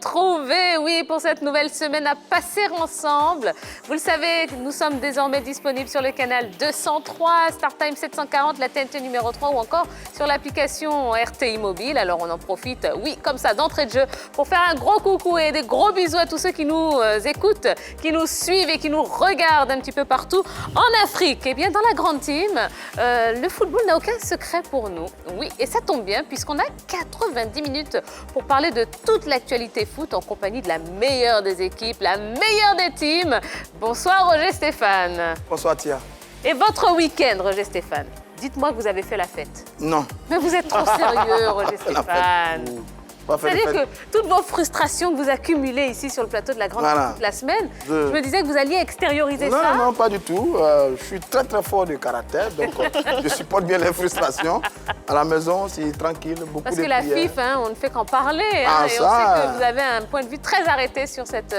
Trouvé, oui, pour cette nouvelle semaine à passer ensemble. Vous le savez, nous sommes désormais disponibles sur le canal 203, StarTime 740, la TNT numéro 3 ou encore sur l'application RTI Mobile. Alors on en profite, oui, comme ça, d'entrée de jeu, pour faire un gros coucou et des gros bisous à tous ceux qui nous écoutent, qui nous suivent et qui nous regardent un petit peu partout en Afrique. Eh bien, dans la grande team, le football n'a aucun secret pour nous. Oui, et ça tombe bien puisqu'on a 90 minutes pour parler de toute l'actualité foot en compagnie de la meilleure des équipes, la meilleure des teams. Bonsoir Roger Stéphane. Bonsoir Tia. Et votre week-end, Roger Stéphane? Dites-moi que vous avez fait la fête. Non. Mais vous êtes trop sérieux, Roger Stéphane. C'est-à-dire que toutes vos frustrations que vous accumulez ici sur le plateau de la Grande Team toute la semaine, je me disais que vous alliez extérioriser ça. Non, pas du tout. Je suis très fort de caractère, donc je supporte bien les frustrations. À la maison, c'est tranquille, beaucoup de Parce que la prières. FIF, on ne fait qu'en parler. Et ça, on sait que vous avez un point de vue très arrêté sur cette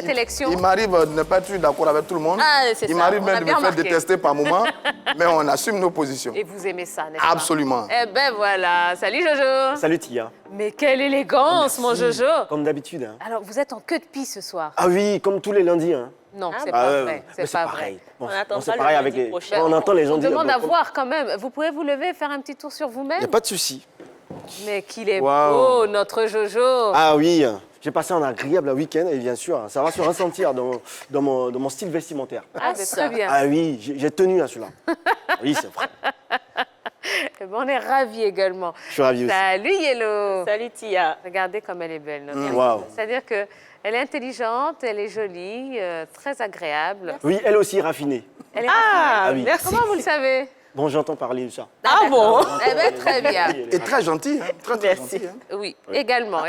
élection. Il m'arrive de ne pas être d'accord avec tout le monde. Il m'arrive même de me faire détester par moments, mais on assume nos positions. Et vous aimez ça, n'est-ce pas? Absolument. Eh ben voilà. Salut Jojo. Salut Tia. Mais quelle élégance, mon Jojo. Comme d'habitude. Hein. Alors, vous êtes en queue de pie ce soir. Ah oui, comme tous les lundis. Hein. Non, c'est pas vrai. C'est pas vrai. Bon, On attend c'est pas pareil le avec lundi les... prochain. On entend les gens On dire... demande à voir quand même. Vous pouvez vous lever et faire un petit tour sur Il vous-même? n'y a pas de souci. Mais qu'il est Waouh. beau, notre Jojo. Ah oui, j'ai passé un agréable week-end et bien sûr, ça va se ressentir dans mon style vestimentaire. Ah, c'est très bien. Ah oui, j'ai tenu à celui-là. Oui, c'est vrai. Eh ben, on est ravis également. Je suis ravi aussi. Salut Yellow. Salut Tia. Regardez comme elle est belle, notre amie. Waouh. C'est-à-dire qu'elle est intelligente, elle est jolie, très agréable. Oui, elle aussi raffinée. Elle est Ah oui. merci. Comment vous le savez? Bon, j'entends parler de ça. Ah bon? Eh bien, très bien. Et très gentil, hein. Très Merci. gentil. Hein. Oui, également.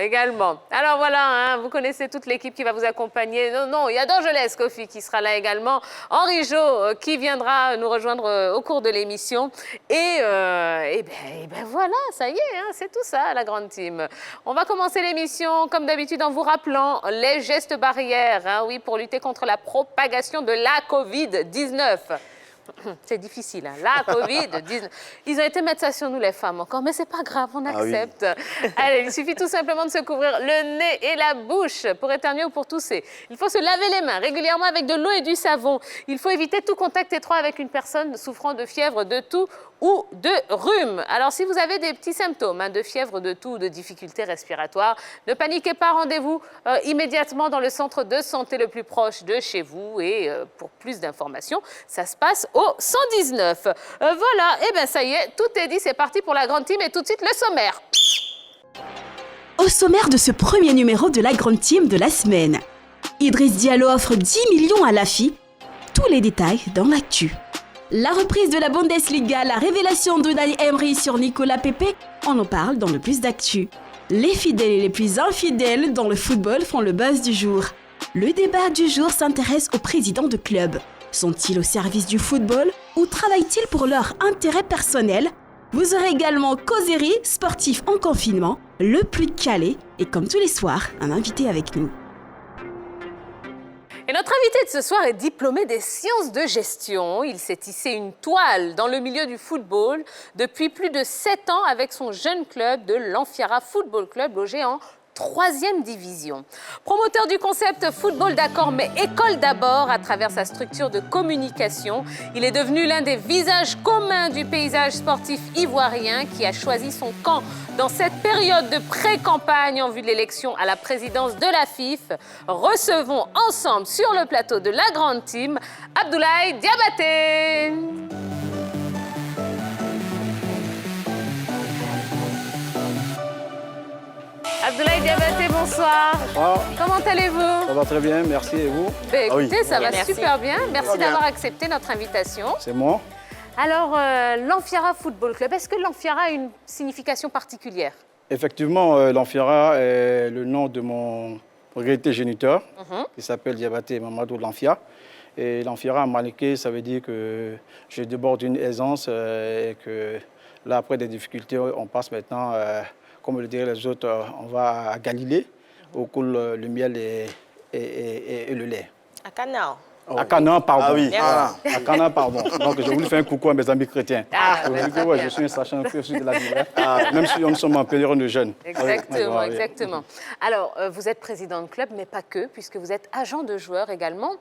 Alors voilà, hein, vous connaissez toute l'équipe qui va vous accompagner. Non, il y a d'Angeles Kofi qui sera là également. Henri Jo qui viendra nous rejoindre au cours de l'émission. Et ben voilà, ça y est, hein, c'est tout ça, la grande team. On va commencer l'émission, comme d'habitude, en vous rappelant les gestes barrières, hein, oui, pour lutter contre la propagation de la Covid-19. C'est difficile, hein. La Covid-19. Ils ont été mettre ça sur nous, les femmes, encore, mais c'est pas grave, on accepte. Allez, il suffit tout simplement de se couvrir le nez et la bouche pour éternuer ou pour tousser. Il faut se laver les mains régulièrement avec de l'eau et du savon. Il faut éviter tout contact étroit avec une personne souffrant de fièvre, de toux ou de rhume. Alors, si vous avez des petits symptômes de fièvre, de toux ou de difficultés respiratoires, ne paniquez pas, rendez-vous immédiatement dans le centre de santé le plus proche de chez vous. Et pour plus d'informations, ça se passe au 119. Voilà, et bien ça y est, tout est dit, c'est parti pour la grande team et tout de suite le sommaire. Au sommaire de ce premier numéro de la grande team de la semaine, Idriss Diallo offre 10 millions à l'AFI. Tous les détails dans l'actu. La reprise de la Bundesliga, la révélation d'Unai Emery sur Nicolas Pepe, on en parle dans le plus d'actu. Les fidèles et les plus infidèles dans le football font le buzz du jour. Le débat du jour s'intéresse aux présidents de clubs. Sont-ils au service du football ou travaillent-ils pour leur intérêt personnel? Vous aurez également causerie, sportif en confinement, le plus calé et comme tous les soirs, un invité avec nous. Et notre invité de ce soir est diplômé des sciences de gestion. Il s'est tissé une toile dans le milieu du football depuis plus de 7 ans avec son jeune club de l'Amphiara Football Club logé en 3e division. Promoteur du concept football d'accord mais école d'abord à travers sa structure de communication, il est devenu l'un des visages communs du paysage sportif ivoirien qui a choisi son camp dans cette période de pré-campagne en vue de l'élection à la présidence de la FIF. Recevons ensemble sur le plateau de la grande team Abdoulaye Diabaté. Abdoulaye Diabaté, bonsoir. Bonsoir. Comment allez-vous? Ça va très bien, merci. Et vous? Ben, écoutez, oui. ça va Merci. super bien. Merci bien. d'avoir accepté notre invitation. C'est moi. Alors, l'Amphiara Football Club, est-ce que l'Amphiara a une signification particulière? Effectivement, l'Amphiara est le nom de mon regretté géniteur, qui s'appelle Diabaté Mamadou Lanfia. Et l'Amphiara en maliké, ça veut dire que je déborde d'une aisance et que là, après des difficultés, on passe maintenant, comme le diraient les autres, on va à Galilée, où coule le miel et le lait. À Canard. À Canaan, pardon. Ah oui. Voilà. À Canaan, pardon. Donc, j'ai voulu faire un coucou à mes amis chrétiens. Ah, Je dis que, ouais, je suis un sachant que je suis de la Bible. Même si nous sommes en période de jeûne. Exactement, Oui. exactement. Alors, vous êtes président de club, mais pas que, puisque vous êtes agent de joueur également.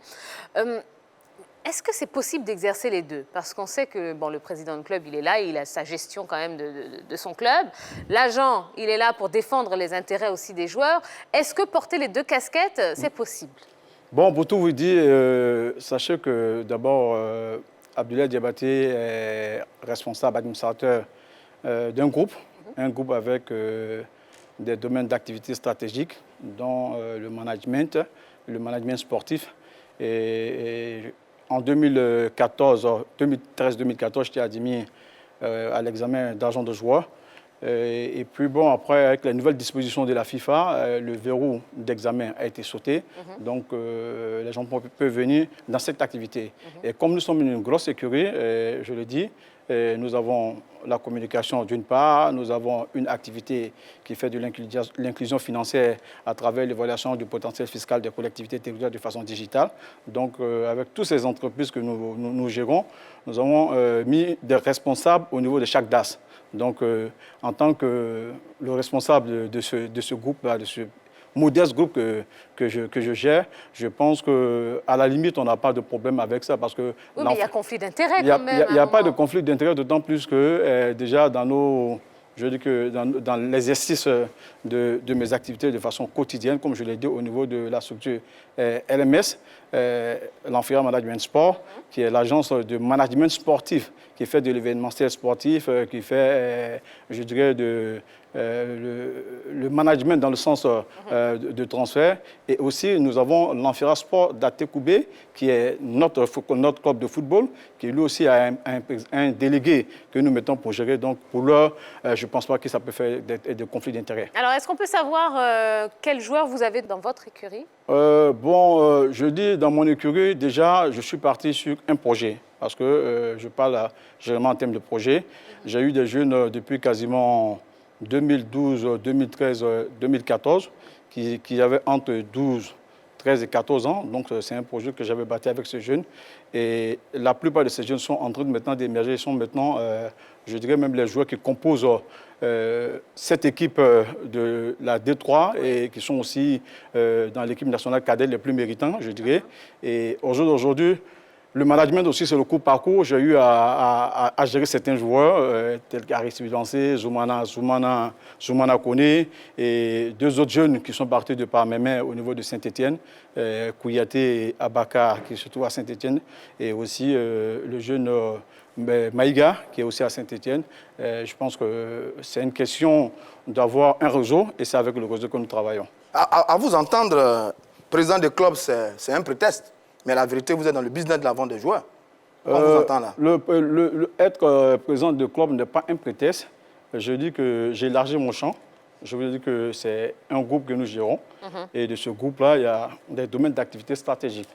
Est-ce que c'est possible d'exercer les deux? Parce qu'on sait que bon, le président de club, il est là, il a sa gestion quand même de son club. L'agent, il est là pour défendre les intérêts aussi des joueurs. Est-ce que porter les deux casquettes, c'est possible? Bon, pour tout vous dire, sachez que d'abord, Abdoulaye Diabaté est responsable administrateur d'un groupe, un groupe avec des domaines d'activité stratégiques, dont le management sportif. Et en 2013-2014, j'étais admis à l'examen d'agent de joueur. Et puis bon, après, avec les nouvelles dispositions de la FIFA, le verrou d'examen a été sauté. Donc, les gens peuvent venir dans cette activité. Et comme nous sommes une grosse écurie, je le dis, nous avons la communication d'une part, nous avons une activité qui fait de l'inclusion financière à travers l'évaluation du potentiel fiscal des collectivités territoriales de façon digitale. Donc, avec toutes ces entreprises que nous gérons, nous avons mis des responsables au niveau de chaque DAS. Donc, en tant que le responsable de ce groupe-là, de ce modeste groupe que je gère, je pense qu'à la limite, on n'a pas de problème avec ça parce que... Oui, mais il y a conflit d'intérêts quand même. Il n'y a pas de conflit d'intérêts, d'autant plus que déjà dans nos... Je dis que dans l'exercice de mes activités de façon quotidienne, comme je l'ai dit au niveau de la structure LMS, l'Amphira Management Sport, qui est l'agence de management sportif, qui fait de l'événementiel sportif, qui fait, je dirais, le management dans le sens de transfert. Et aussi, nous avons l'Amphira Sport d'Atekoubé, qui est notre club de football, qui lui aussi a un délégué que nous mettons pour gérer. Donc, pour l'heure, je ne pense pas que ça peut faire des conflits d'intérêts. Alors, est-ce qu'on peut savoir quels joueurs vous avez dans votre écurie? Je dis dans mon écurie, déjà, je suis parti sur un projet. Parce que je parle généralement en termes de projet. J'ai eu des jeunes depuis quasiment 2012, 2013, 2014 qui avaient entre 12, 13 et 14 ans. Donc, c'est un projet que j'avais bâti avec ces jeunes. Et la plupart de ces jeunes sont en train de maintenant d'émerger. Ils sont maintenant, je dirais même les joueurs qui composent cette équipe de la D3 et qui sont aussi dans l'équipe nationale cadette les plus méritants, je dirais. Et aujourd'hui, le management aussi, c'est le coup parcours. J'ai eu à gérer certains joueurs, tels qu'Aristide Villancé, Zoumana Koné, et deux autres jeunes qui sont partis de par mes mains au niveau de Saint-Étienne, Kouyaté et Abaka, qui se trouvent à Saint-Étienne, et aussi le jeune Maïga, qui est aussi à Saint-Étienne. Je pense que c'est une question d'avoir un réseau, et c'est avec le réseau que nous travaillons. À vous entendre, président de club, c'est un prétexte. Mais la vérité, vous êtes dans le business de la vente des joueurs. On vous entend là. Être président de club n'est pas un prétexte. Je dis que j'ai élargi mon champ. Je veux dire que c'est un groupe que nous gérons. Et de ce groupe-là, il y a des domaines d'activité stratégiques.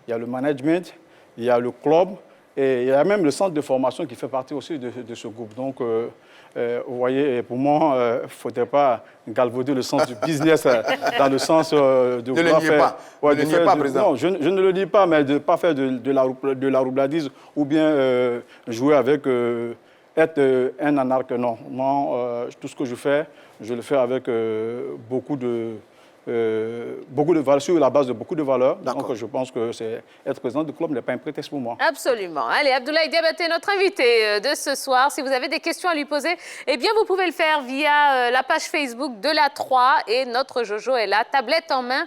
Il y a le management, il y a le club, et il y a même le centre de formation qui fait partie aussi de ce groupe. Donc, vous voyez, pour moi, il ne faudrait pas galvauder le sens du business dans le sens de... Ne le niez pas. Ouais, ne le niez pas, président. Non, je ne le dis pas, mais de ne pas faire de la roubladise ou bien jouer avec... être un anarque, non. Moi, tout ce que je fais, je le fais avec beaucoup de valeurs, sur la base de beaucoup de valeurs. Donc, je pense que être président du club n'est pas un prétexte pour moi. Absolument. Allez, Abdoulaye Diabaté, notre invité de ce soir. Si vous avez des questions à lui poser, eh bien, vous pouvez le faire via la page Facebook de la 3. Et notre Jojo est là, tablette en main,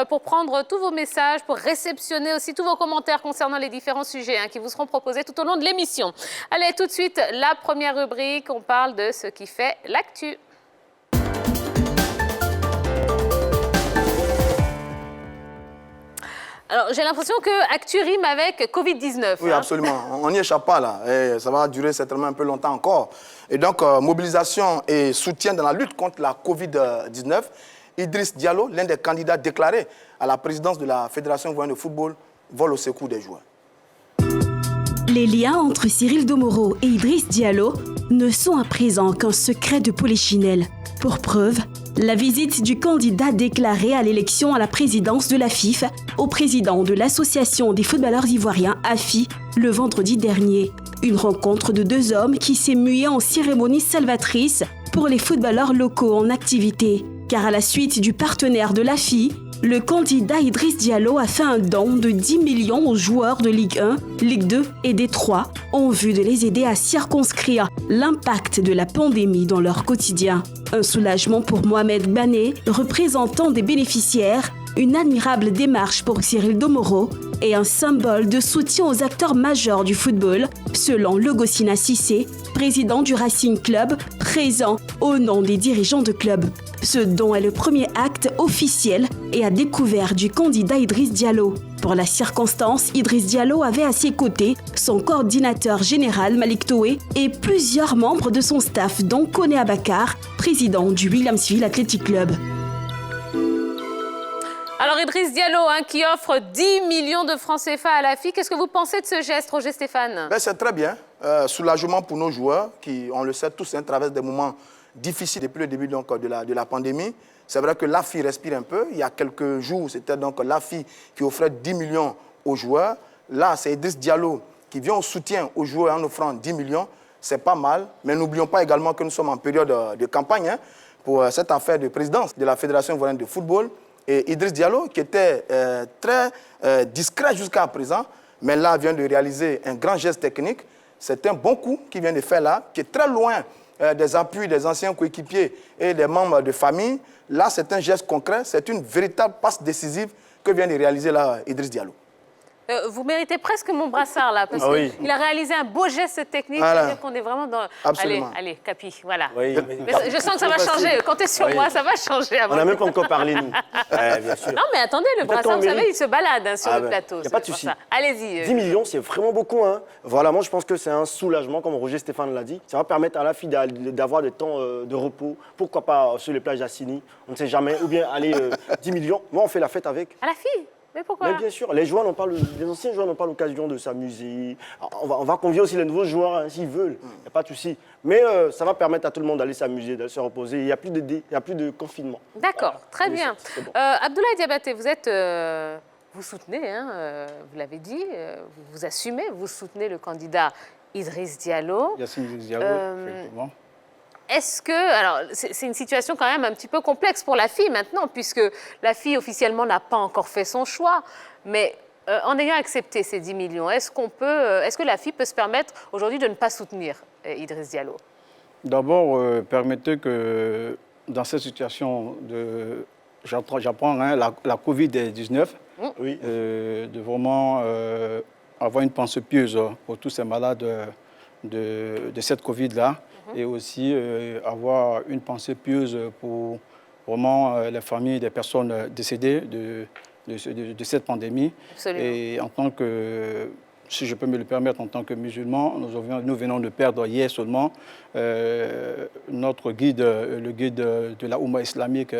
pour prendre tous vos messages, pour réceptionner aussi tous vos commentaires concernant les différents sujets qui vous seront proposés tout au long de l'émission. Allez, tout de suite, la première rubrique. On parle de ce qui fait l'actu. Alors, j'ai l'impression que Actu rime avec Covid-19. Oui, absolument. On n'y échappe pas, là. Et ça va durer certainement un peu longtemps encore. Et donc, mobilisation et soutien dans la lutte contre la Covid-19. Idriss Diallo, l'un des candidats déclarés à la présidence de la Fédération ivoirienne de football, vole au secours des joueurs. Les liens entre Cyril Domoro et Idriss Diallo ne sont à présent qu'un secret de polichinelle. Pour preuve, La visite du candidat déclaré à l'élection à la présidence de la FIF au président de l'Association des footballeurs ivoiriens AFI le vendredi dernier. Une rencontre de deux hommes qui s'est muée en cérémonie salvatrice pour les footballeurs locaux en activité. Car à la suite du partenaire de l'AFI, le candidat Idriss Diallo a fait un don de 10 millions aux joueurs de Ligue 1, Ligue 2 et D3 en vue de les aider à circonscrire l'impact de la pandémie dans leur quotidien. Un soulagement pour Mohamed Bané, représentant des bénéficiaires, une admirable démarche pour Cyril Domoro et un symbole de soutien aux acteurs majeurs du football, selon Logosina Cissé, président du Racing Club, présent au nom des dirigeants de club. Ce don est le premier acte officiel et à découvert du candidat Idriss Diallo. Pour la circonstance, Idriss Diallo avait à ses côtés son coordinateur général Malik Toé et plusieurs membres de son staff, dont Koné Abakar, président du Williamsville Athletic Club. Alors Idriss Diallo, qui offre 10 millions de francs CFA à l'AFI, qu'est-ce que vous pensez de ce geste, Roger Stéphane? C'est très bien. Soulagement pour nos joueurs qui, on le sait tous, traversent des moments difficiles depuis le début donc, de la pandémie. C'est vrai que l'AFI respire un peu. Il y a quelques jours, c'était donc l'AFI qui offrait 10 millions aux joueurs. Là, c'est Idriss Diallo qui vient au soutien aux joueurs en offrant 10 millions. C'est pas mal. Mais n'oublions pas également que nous sommes en période de campagne pour cette affaire de présidence de la Fédération ivoirienne de football. Et Idriss Diallo, qui était très discret jusqu'à présent, mais là vient de réaliser un grand geste technique. C'est un bon coup qu'il vient de faire là, qui est très loin des appuis des anciens coéquipiers et des membres de famille. Là, c'est un geste concret, c'est une véritable passe décisive que vient de réaliser là Idriss Diallo. Vous méritez presque mon brassard, là, parce qu'il a réalisé un beau geste technique. Voilà. C'est-à-dire qu'on est vraiment dans... Absolument. Allez, Capi, voilà. Oui, Mais je sens que ça va changer. Comptez sur moi, ça va changer. On n'a même pas encore parlé, nous. Bien sûr. Non, mais attendez, le brassard, vous savez, il se balade sur le plateau. Il n'y a pas de souci. Allez-y. 10 millions, c'est vraiment beaucoup. Voilà, moi, je pense que c'est un soulagement, comme Roger Stéphane l'a dit. Ça va permettre à la fille d'avoir des temps de repos. Pourquoi pas sur les plages d'Assini, on ne sait jamais. Ou bien aller 10 millions. Moi, on fait la fête avec. À la fille? Mais pourquoi? Mais bien sûr, les anciens joueurs n'ont pas l'occasion de s'amuser. On va convier aussi les nouveaux joueurs s'ils veulent, il n'y a pas de souci. Mais ça va permettre à tout le monde d'aller s'amuser, de se reposer. Il n'y a plus de confinement. D'accord, voilà. très bien. Bon. Abdoulaye Diabaté, vous soutenez, vous l'avez dit, vous assumez, vous soutenez le candidat Idriss Diallo. Yacine Idriss Diallo, effectivement. Est-ce que... Alors, c'est une situation quand même un petit peu complexe pour la fille maintenant, puisque la fille officiellement n'a pas encore fait son choix. Mais en ayant accepté ces 10 millions, est-ce que la fille peut se permettre aujourd'hui de ne pas soutenir Idriss Diallo? D'abord, permettez que dans cette situation de... J'apprends la Covid-19, de vraiment avoir une pensée pieuse pour tous ces malades de cette Covid-là. Et aussi avoir une pensée pieuse pour vraiment les familles des personnes décédées de cette pandémie. Absolument. Et en tant que, si je peux me le permettre, en tant que musulman, nous venons de perdre hier seulement notre guide, le guide de la Oumma islamique,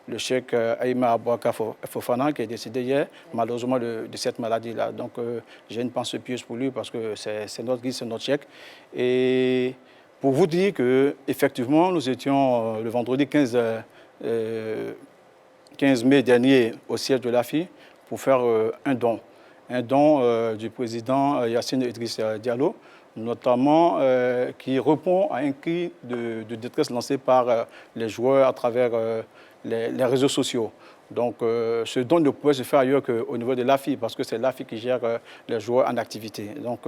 le cheikh Aïma Abouaka Fofana, qui est décédé hier, malheureusement, de cette maladie-là. Donc, j'ai une pensée pieuse pour lui parce que c'est notre guide, c'est notre cheikh. Et pour vous dire qu'effectivement, nous étions le vendredi 15 mai dernier au siège de l'AFI pour faire un don du président Yacine Idriss Diallo, notamment qui répond à un cri de détresse lancé par les joueurs à travers les réseaux sociaux. Donc, ce don ne pouvait se faire ailleurs qu'au niveau de l'AFI, parce que c'est l'AFI qui gère les joueurs en activité. Donc,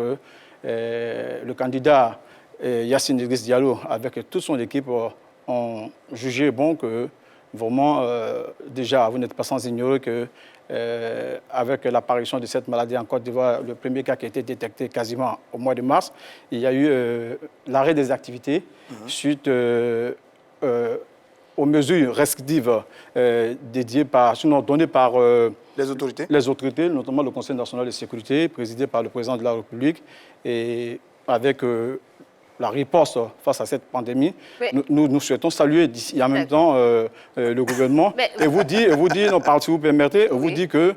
le candidat Yacine Idriss Diallo, avec toute son équipe, ont jugé bon que vraiment, déjà, vous n'êtes pas sans ignorer que avec l'apparition de cette maladie en Côte d'Ivoire, le premier cas qui a été détecté quasiment au mois de mars, il y a eu l'arrêt des activités suite aux mesures restrictives données par les autorités, notamment le Conseil national de sécurité, présidé par le président de la République, et avec la riposte face à cette pandémie. Nous souhaitons saluer d'ici en même temps le gouvernement et vous dire, non, si vous permettez, vous dire que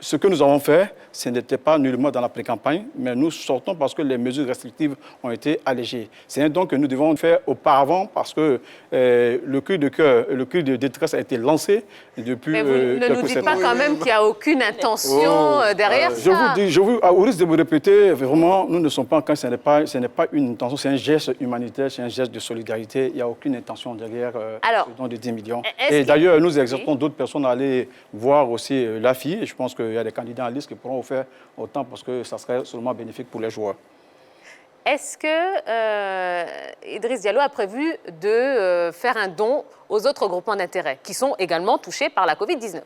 ce que nous avons fait, ce n'était pas nullement dans la pré-campagne, mais nous sortons parce que les mesures restrictives ont été allégées. C'est un don que nous devons faire auparavant parce que le cri de cœur, le cri de détresse a été lancé depuis mais vous ne nous dites pas quand même qu'il n'y a aucune intention derrière ça. Au risque de vous répéter, vraiment, nous ne sommes pas en ce n'est pas une intention, c'est un geste humanitaire, c'est un geste de solidarité. Il n'y a aucune intention derrière ce don de 10 millions. Et d'ailleurs, nous exhortons d'autres personnes à aller voir aussi la fille. Et je pense qu'il y a des candidats en liste qui pourront faire autant parce que ça serait seulement bénéfique pour les joueurs. Est-ce que Idriss Diallo a prévu de faire un don aux autres groupements d'intérêt qui sont également touchés par la Covid-19 ?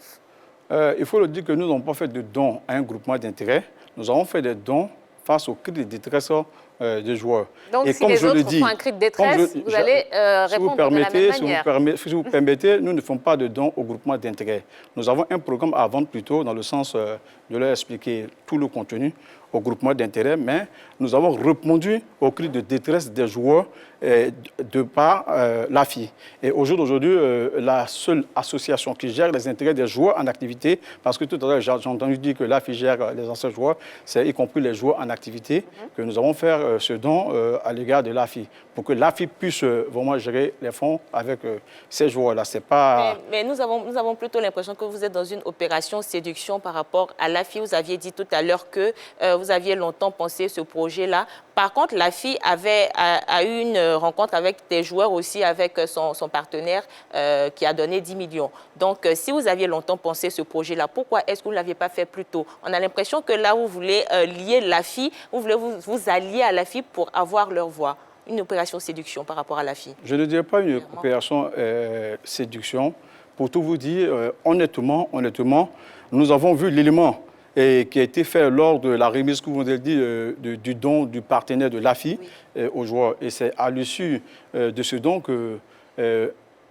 Il faut le dire que nous n'avons pas fait de dons à un groupement d'intérêt. Nous avons fait des dons face au cri de détresse des joueurs. Donc, et si comme les je autres le dis, font un cri de détresse, vous allez répondre de la même manière. Si vous permettez, nous ne faisons pas de dons au groupement d'intérêt. Nous avons un programme à vendre plutôt dans le sens de leur expliquer tout le contenu au groupement d'intérêt, mais nous avons répondu au cri de détresse des joueurs de par l'AFI. Et aujourd'hui, la seule association qui gère les intérêts des joueurs en activité, parce que tout à l'heure, j'ai entendu dire que l'AFI gère les anciens joueurs, c'est y compris les joueurs en activité, que nous allons faire ce don à l'égard de l'AFI, pour que l'AFI puisse vraiment gérer les fonds avec ces joueurs-là. C'est pas... Mais nous avons plutôt l'impression que vous êtes dans une opération séduction par rapport à l'AFI. Vous aviez dit tout à l'heure que vous aviez longtemps pensé ce projet-là. Par contre, l'AFI a eu une rencontre avec des joueurs aussi, avec son partenaire qui a donné 10 millions. Donc, si vous aviez longtemps pensé ce projet-là, pourquoi est-ce que vous ne l'aviez pas fait plus tôt? On a l'impression que là, vous voulez lier l'AFI, vous voulez vous allier à l'AFI pour avoir leur voix. Une opération séduction par rapport à l'AFI. Je ne dirais pas une opération séduction. Pour tout vous dire, honnêtement, nous avons vu l'élément qui a été fait lors de la remise, que vous avez dit, du don du partenaire de l'AFI aux joueurs. Et c'est à l'issue de ce don que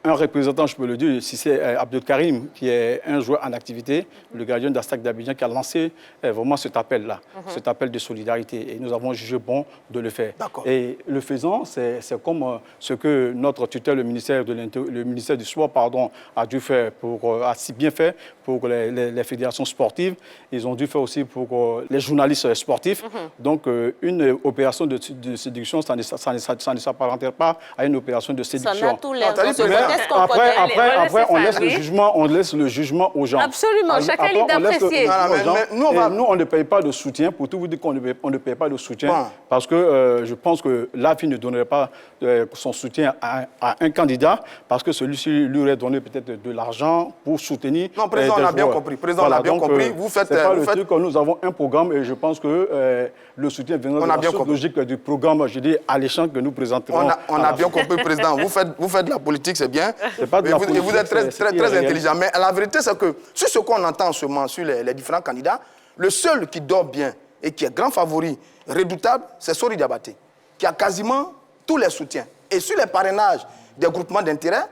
un représentant, je peux le dire, si c'est Abdelkarim, qui est un joueur en activité, le gardien d'Astag d'Abidjan, qui a lancé vraiment cet appel-là, cet appel de solidarité. Et nous avons jugé bon de le faire. Et le faisant, c'est comme ce que notre tuteur, le ministère du Sport, a dû faire, a si bien fait pour les fédérations sportives. Ils ont dû faire aussi pour les journalistes sportifs. Donc, une opération de séduction, ça ne s'apparenterait pas à une opération de séduction. Ça n'a tout l'air. Après, on laisse le jugement aux gens. Absolument, chacun est d'apprécier. Nous, on ne paye pas de soutien. Pour tout vous dire qu'on ne paye pas de soutien, parce que je pense que l'AFI ne donnerait pas son soutien à un candidat, parce que celui-ci lui aurait donné peut-être de l'argent pour soutenir. Non, président, on a bien compris. Président, on a bien compris. Vous faites... C'est pas le truc, nous avons un programme et je pense que le soutien viendra de la suite logique du programme, je dis, alléchant que nous présenterons. On a bien compris, président. Vous faites de la politique, c'est bien. Pas de la politique, vous êtes très intelligent. Mais la vérité, c'est que sur ce qu'on entend en ce moment sur les différents candidats, le seul qui dort bien et qui est grand favori, redoutable, c'est Sori Diabaté, qui a quasiment tous les soutiens. Et sur les parrainages des groupements d'intérêt,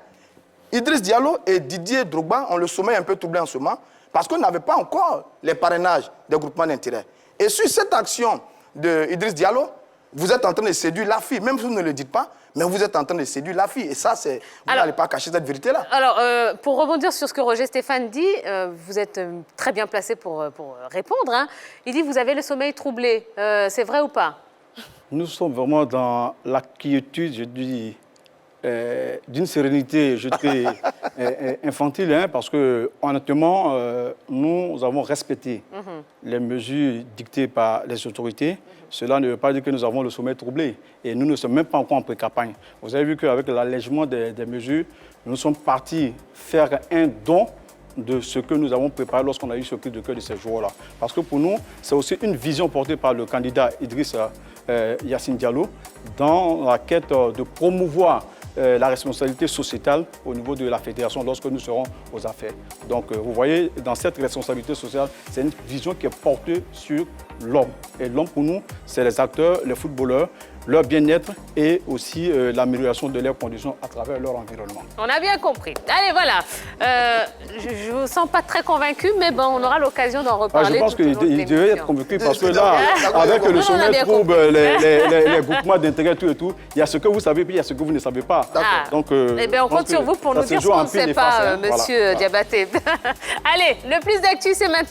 Idriss Diallo et Didier Drogba ont le sommeil un peu troublé en ce moment parce qu'on n'avait pas encore les parrainages des groupements d'intérêt. Et sur cette action d'Idriss Diallo, vous êtes en train de séduire l'AFI, même si vous ne le dites pas, mais vous êtes en train de séduire l'AFI. Et ça, vous n'allez pas cacher cette vérité-là. Alors, pour rebondir sur ce que Roger Stéphane dit, vous êtes très bien placé pour répondre. Hein. Il dit, vous avez le sommeil troublé. C'est vrai ou pas? Nous sommes vraiment dans la quiétude, je dis, d'une sérénité, je dirais, infantile, hein, parce que, honnêtement, nous avons respecté les mesures dictées par les autorités. Cela ne veut pas dire que nous avons le sommeil troublé. Et nous ne sommes même pas encore en pré-campagne. Vous avez vu qu'avec l'allègement des mesures, nous sommes partis faire un don de ce que nous avons préparé lorsqu'on a eu ce cri de cœur de ces jours-là. Parce que pour nous, c'est aussi une vision portée par le candidat Idriss Yassine Diallo dans la quête de promouvoir la responsabilité sociétale au niveau de la fédération lorsque nous serons aux affaires. Donc, vous voyez, dans cette responsabilité sociale, c'est une vision qui est portée sur l'homme. Et l'homme, pour nous, c'est les acteurs, les footballeurs, leur bien-être et aussi l'amélioration de leurs conditions à travers leur environnement. On a bien compris. Allez, voilà. Je ne vous sens pas très convaincu, mais bon, on aura l'occasion d'en reparler. Je pense qu'il devait être convaincu parce que là, avec le sommet trouble, les groupements d'intérêt, tout et tout, il y a ce que vous savez puis il y a ce que vous ne savez pas. Donc, eh bien, on compte sur vous pour nous dire ce qu'on ne sait pas, monsieur Diabaté. Allez, le plus d'actu, c'est maintenant.